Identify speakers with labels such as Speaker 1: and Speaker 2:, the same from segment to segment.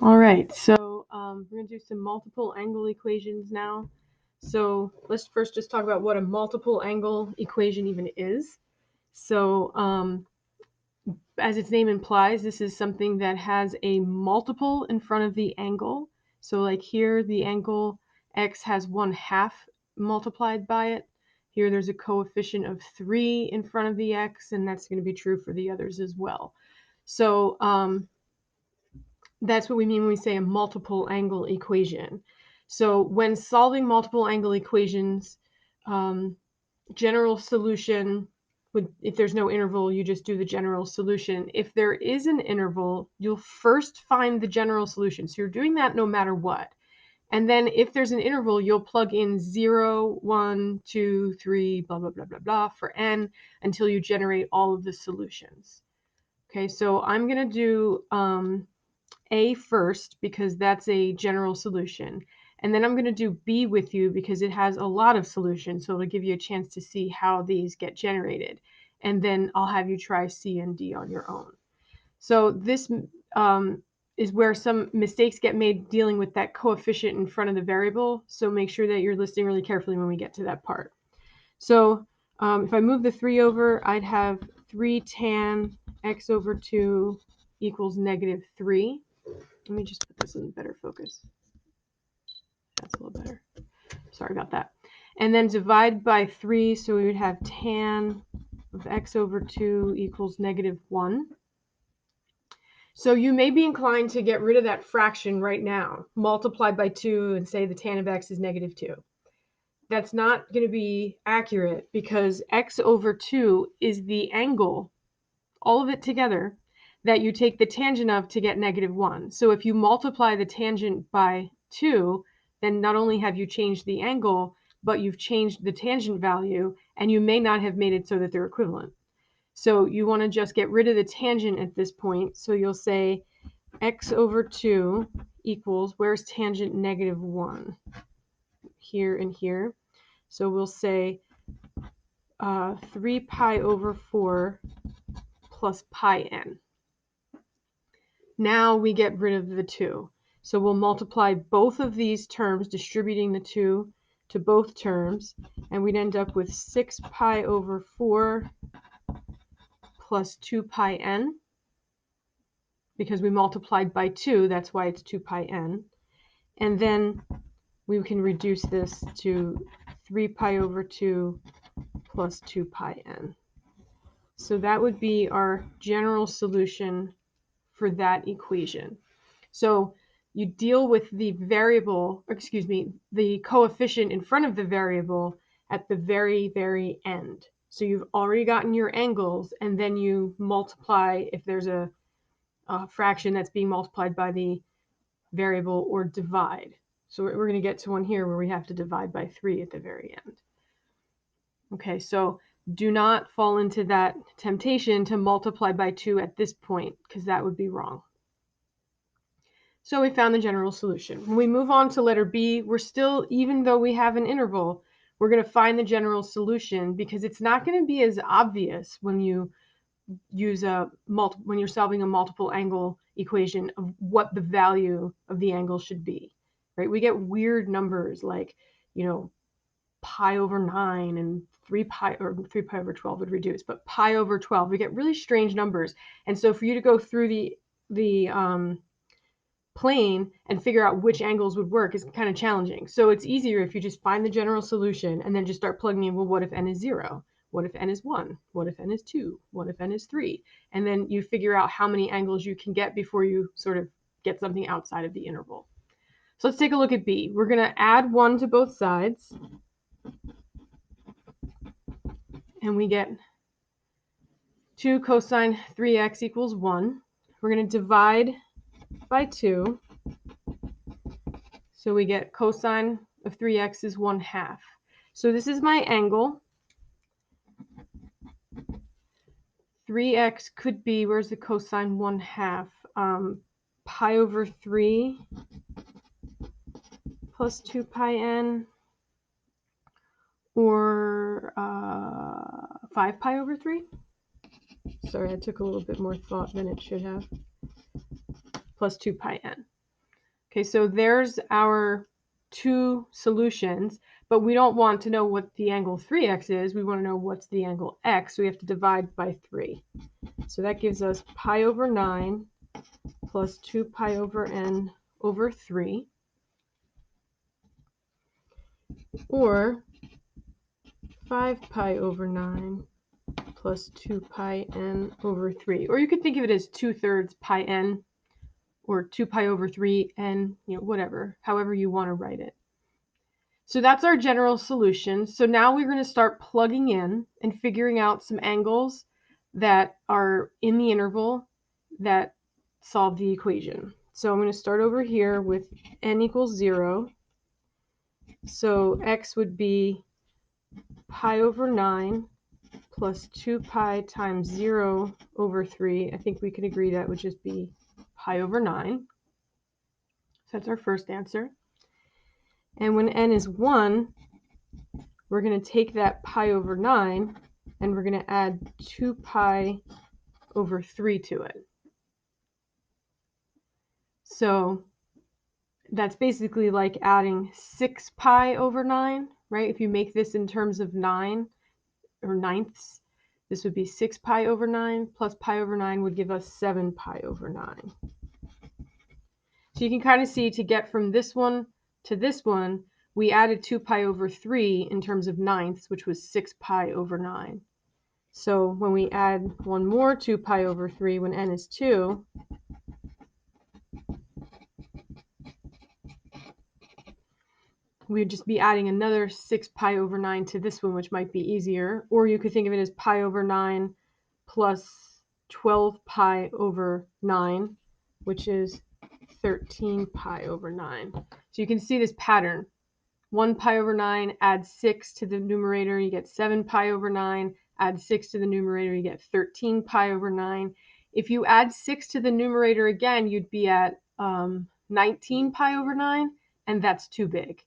Speaker 1: All right, so we're going to do some multiple angle equations now. So let's first just talk about what a multiple angle equation even is. So as its name implies, this is something that has a multiple in front of the angle. So like here, the angle x has 1/2 multiplied by it. Here there's a coefficient of 3 in front of the x, and that's going to be true for the others as well. So that's what we mean when we say a multiple angle equation. So when solving multiple angle equations, general solution would, if there's no interval, you just do the general solution. If there is an interval, you'll first find the general solution. So you're doing that no matter what. And then if there's an interval, you'll plug in 0, 1, 2, 3, blah, blah, blah, blah, blah for n until you generate all of the solutions. Okay, so I'm going to do A first because that's a general solution. And then I'm going to do B with you because it has a lot of solutions. So it'll give you a chance to see how these get generated. And then I'll have you try C and D on your own. So this is where some mistakes get made dealing with that coefficient in front of the variable. So make sure that you're listening really carefully when we get to that part. So if I move the 3 over, I'd have 3 tan x over 2 equals -3. Let me just put this in better focus. That's a little better. Sorry about that. And then divide by 3, so we would have tan of x over 2 equals -1. So you may be inclined to get rid of that fraction right now, multiply by 2 and say the tan of x is -2. That's not going to be accurate because x over 2 is the angle, all of it together, that you take the tangent of to get -1. So if you multiply the tangent by 2, then not only have you changed the angle, but you've changed the tangent value, and you may not have made it so that they're equivalent. So you want to just get rid of the tangent at this point. So you'll say x over 2 equals, where's tangent -1? Here and here. So we'll say 3 pi over 4 plus pi n. Now we get rid of the 2. So we'll multiply both of these terms, distributing the 2 to both terms, and we'd end up with 6 pi over 4 plus 2 pi n. Because we multiplied by 2, that's why it's 2 pi n. And then we can reduce this to 3 pi over 2 plus 2 pi n. So that would be our general solution for that equation. So you deal with the variable, the coefficient in front of the variable at the very, very end. So you've already gotten your angles, and then you multiply if there's a fraction that's being multiplied by the variable, or divide. So we're going to get to one here where we have to divide by 3 at the very end. Okay, so do not fall into that temptation to multiply by 2 at this point, because that would be wrong. So we found the general solution. When we move on to letter B, we're still, even though we have an interval, we're going to find the general solution because it's not going to be as obvious when you use when you're solving a multiple angle equation of what the value of the angle should be, right? We get weird numbers like, pi over 9 and 3 pi over 12 would reduce, but pi over 12, we get really strange numbers. And so for you to go through the plane and figure out which angles would work is kind of challenging. So it's easier if you just find the general solution and then just start plugging in, well, what if n is 0? What if n is 1? What if n is 2? What if n is 3? And then you figure out how many angles you can get before you sort of get something outside of the interval. So let's take a look at B. We're going to add 1 to both sides. And we get 2 cosine 3x equals 1. We're going to divide by 2. So we get cosine of 3x is 1/2. So this is my angle. 3x could be, where's the cosine 1/2? Pi over 3 plus 2 pi n, or 5 pi over 3. Sorry, I took a little bit more thought than it should have. Plus 2 pi n. Okay, so there's our two solutions, but we don't want to know what the angle 3x is. We want to know what's the angle x, so we have to divide by 3. So that gives us pi over 9 plus 2 pi over n over 3, or 5 pi over 9 plus 2 pi n over 3. Or you could think of it as 2/3 pi n, or 2 pi over 3 n, whatever, however you want to write it. So that's our general solution. So now we're going to start plugging in and figuring out some angles that are in the interval that solve the equation. So I'm going to start over here with n equals 0. So x would be pi over 9 plus 2 pi times 0 over 3. I think we can agree that would just be pi over 9. So that's our first answer. And when n is 1, we're going to take that pi over 9 and we're going to add 2 pi over 3 to it. So that's basically like adding 6 pi over 9, right? If you make this in terms of 9 or ninths, this would be 6 pi over 9 plus pi over 9 would give us 7 pi over 9. So you can kind of see, to get from this one to this one, we added 2 pi over 3 in terms of ninths, which was 6 pi over 9. So when we add one more 2 pi over 3 when n is 2, we would just be adding another 6 pi over 9 to this one, which might be easier. Or you could think of it as pi over 9 plus 12 pi over 9, which is 13 pi over 9. So you can see this pattern. 1 pi over 9, add 6 to the numerator, you get 7 pi over 9. Add 6 to the numerator, you get 13 pi over 9. If you add 6 to the numerator again, you'd be at 19 pi over 9, and that's too big,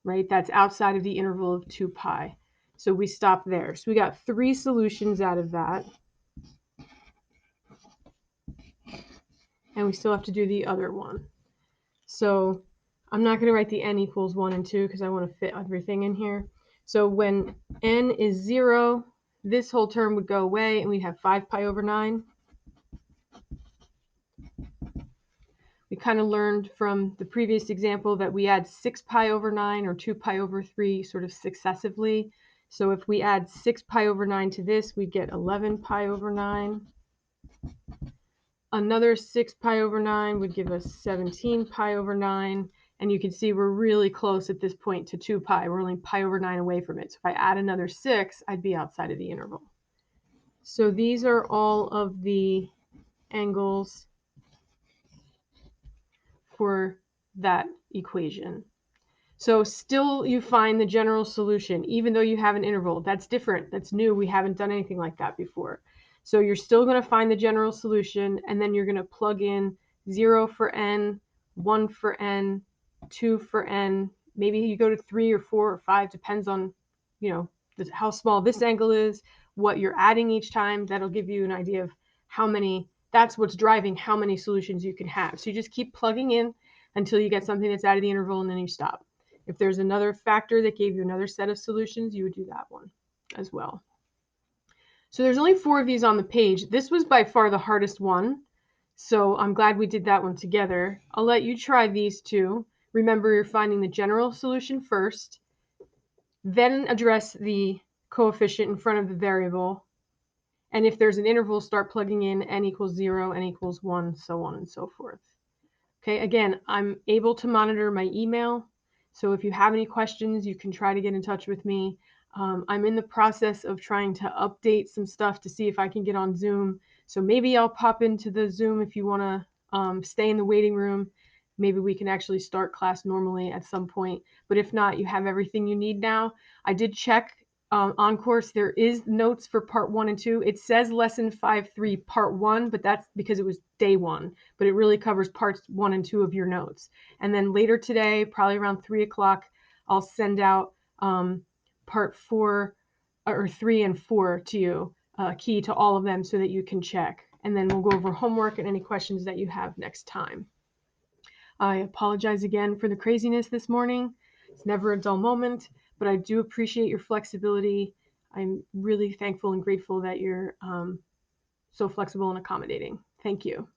Speaker 1: right? That's outside of the interval of 2 pi. So we stop there. So we got 3 solutions out of that. And we still have to do the other one. So I'm not going to write the n equals 1 and 2 because I want to fit everything in here. So when n is 0, this whole term would go away and we'd have 5 pi over 9. We kind of learned from the previous example that we add 6 pi over 9 or 2 pi over 3 sort of successively. So if we add 6 pi over 9 to this, we get 11 pi over 9. Another 6 pi over 9 would give us 17 pi over 9. And you can see we're really close at this point to 2 pi. We're only pi over 9 away from it. So if I add another 6, I'd be outside of the interval. So these are all of the angles for that equation. So still you find the general solution, even though you have an interval. That's different. That's new. We haven't done anything like that before. So you're still going to find the general solution, and then you're going to plug in 0 for n, 1 for n, 2 for n. Maybe you go to 3 or 4 or 5, depends on, how small this angle is, what you're adding each time. That'll give you an idea of how many, that's what's driving how many solutions you can have. So you just keep plugging in until you get something that's out of the interval, and then you stop. If there's another factor that gave you another set of solutions, you would do that one as well. So there's only 4 of these on the page. This was by far the hardest one, so I'm glad we did that one together. I'll let you try these two. Remember, you're finding the general solution first, then address the coefficient in front of the variable, and if there's an interval, start plugging in n equals 0, n equals 1, so on and so forth. Okay, again, I'm able to monitor my email, so if you have any questions, you can try to get in touch with me. I'm in the process of trying to update some stuff to see if I can get on Zoom. So maybe I'll pop into the Zoom if you want to stay in the waiting room. Maybe we can actually start class normally at some point. But if not, you have everything you need now. I did check on course. There is notes for part 1 and 2. It says lesson 5.3 part 1, but that's because it was day 1. But it really covers parts 1 and 2 of your notes. And then later today, probably around 3 o'clock, I'll send out part 4 or 3 and 4 to you, key to all of them so that you can check. And then we'll go over homework and any questions that you have next time. I apologize again for the craziness this morning. It's never a dull moment, but I do appreciate your flexibility. I'm really thankful and grateful that you're so flexible and accommodating. Thank you.